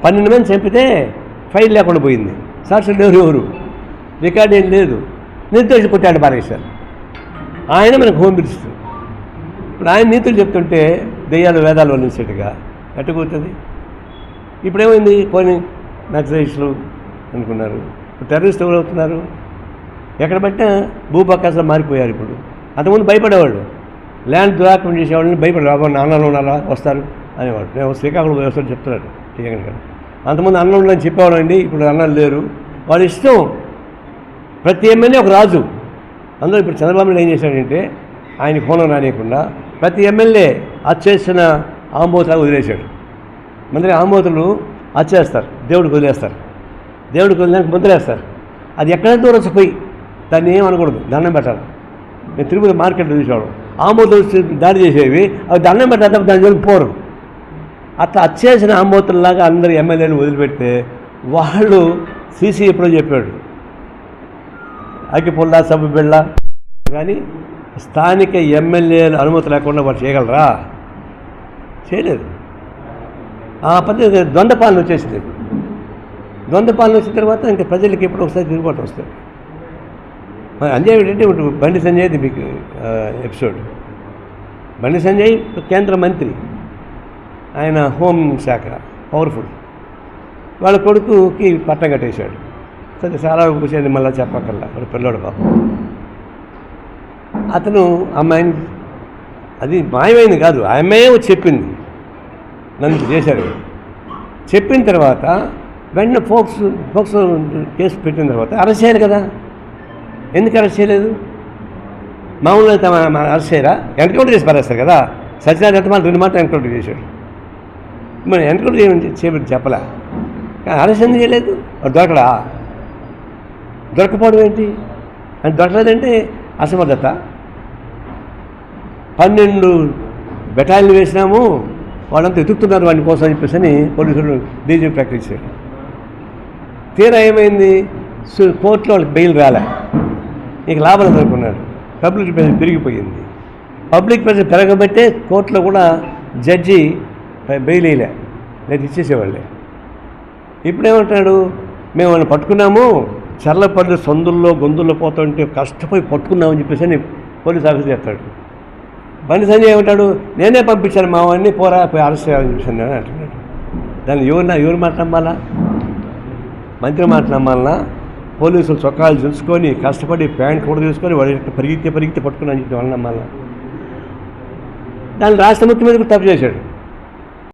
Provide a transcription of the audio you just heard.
12 మంది చంపితే ఫైల్ లేకుండా పోయింది. సాక్షులు ఎవరు రికార్డు ఏం లేదు. నిర్దోషి కొట్టాడు పారేశారు. ఆయన మనకు హోమ్ మినిస్టర్. ఇప్పుడు ఆయన నీతులు చెప్తుంటే దెయ్యాలు వేదాలు వల్లించేట్టుగా ఎట్టకూతుంది. ఇప్పుడేమైంది? పోనీ నక్సలైట్స్లు అనుకున్నారు, టెర్రరిస్ట్ ఎవరు అవుతున్నారు? ఎక్కడ పట్టినా భూపకాశాలు మారిపోయారు. ఇప్పుడు అంతకుముందు భయపడేవాళ్ళు, ల్యాండ్ దురాక్రమణ చేసేవాళ్ళని భయపడేవాళ్ళు. అన్నలు ఉన్నారా వస్తారు అనేవాడు. నేను శ్రీకాకుళం వ్యవస్థలు చెప్తున్నాడు టీఎన్. అంతకుముందు అన్నం ఉందని చెప్పేవాడు అండి, ఇప్పుడు అన్నాలు లేరు. వాళ్ళ ఇష్టం. ప్రతి ఎమ్మెల్యే ఒక రాజు. అందులో ఇప్పుడు చంద్రబాబు నాయుడు ఏం చేశాడంటే ఆయన కోణం రానియకుండా ప్రతి ఎమ్మెల్యే అచ్చేసిన ఆంబోతులాగా వదిలేశాడు. మంత్రి ఆంబోతులు అచ్చేస్తారు, దేవుడికి వదిలేస్తారు. దేవుడికి వదిలేక ముద్రేస్తారు. అది ఎక్కడైతే దూరసిపోయి దాన్ని ఏమనకూడదు, దండం పెట్టాలి. నేను తిరుపతి మార్కెట్లో చూసేవాడు, ఆంబోతులు దాడి చేసేవి, అవి దండం పెట్టాలి, దాని జోలికి పోరు. అట్లా అచ్చేసిన ఆంబోతుల్లాగా అందరు ఎమ్మెల్యేలు వదిలిపెడితే వాళ్ళు సీసీ ఎప్పుడో చెప్పాడు అగ్గిపుల్ల సబ్బు బిళ్ళ. కానీ స్థానిక ఎమ్మెల్యేలు అనుమతి లేకుండా వాళ్ళు చేయగలరా? చేయలేదు. ఆ పద్ధతి దొండపాలన వచ్చేసింది. దొండపాలన వచ్చిన తర్వాత ఇంకా ప్రజలకి ఎప్పుడు ఒకసారి తిరుగుబాటు వస్తుంది. మరి అంజయ్ ఏంటంటే ఇప్పుడు బండి సంజయ్ది మీకు ఎపిసోడ్. బండి సంజయ్ కేంద్ర మంత్రి, ఆయన హోం శాఖ పవర్ఫుల్. వాళ్ళ కొడుకుకి పట్టం కట్టేశాడు. సరే చాలా కూర్చొని మళ్ళీ చెప్పక్కర్లా, వాడు పిల్లోడు పాపం. అతను అమ్మాయిని, అది మాయమైంది కాదు, ఆ అమ్మాయే వచ్చి చెప్పింది నన్ను చేశారు. చెప్పిన తర్వాత వెంటనే ఫోక్సో కేసు పెట్టిన తర్వాత అరెస్ట్ చేయాలి కదా. ఎందుకు అరెస్ట్ చేయలేదు? మామూలుగా అయితే అరెస్ట్ చేయరా? ఎన్కౌంటర్ చేసి పారేస్తారు కదా. సత్యనారాయణ ఎంత మాట 2 మాటలు ఎన్కౌంటర్ చేశాడు. మరి ఎన్కౌంటర్ చేయమని చెప్పలే, కానీ అరెస్ట్ ఎందుకు చేయలేదు? దొరకడా? దొరకపోవడం ఏంటి? అని దొరకలేదంటే అసమర్థత. 12 బెటాలియన్లు వేసినాము, వాళ్ళంతా ఎదుగుతున్నారు వాడి కోసం అని చెప్పేసి పోలీసులు డీజీ ప్రకటించారు. తీరా ఏమైంది? కోర్టులో వాళ్ళకి బెయిల్ రాలే. నీకు లాభాలు అనుకున్నాడు. పబ్లిక్ ప్రెషర్ పెరిగిపోయింది. పబ్లిక్ ప్రెషర్ పెరగబట్టే కోర్టులో కూడా జడ్జి బెయిల్ వేయలే, లేదు ఇచ్చేసేవాళ్ళే. ఇప్పుడేమంటున్నాడు? మేము వాళ్ళని పట్టుకున్నాము, చర్లపల్లి సందుల్లో గొంతుల్లో పోతుంటే కష్టపోయి పట్టుకున్నామని చెప్పేసి పోలీస్ ఆఫీసర్ చెప్తాడు. బండి సంజయ్ ఏమంటాడు? నేనే పంపించాను మా వాడిని, పోరా పోయి అరెస్ట్ చేయాలని చెప్పేసి అని అంటున్నాడు. దాన్ని ఎవరు మాట నమ్మాలా? మంత్రి మాట నమ్మాలన్నా? పోలీసులు చొక్కాలు చూసుకొని కష్టపడి ప్యాంట్ కూడా తీసుకొని వాడి పరిగెత్తి పట్టుకుని అని చెప్పి వాళ్ళని నమ్మాలా? దాన్ని రాష్ట్ర ముఖ్యమంత్రి తప్పు చేశాడు.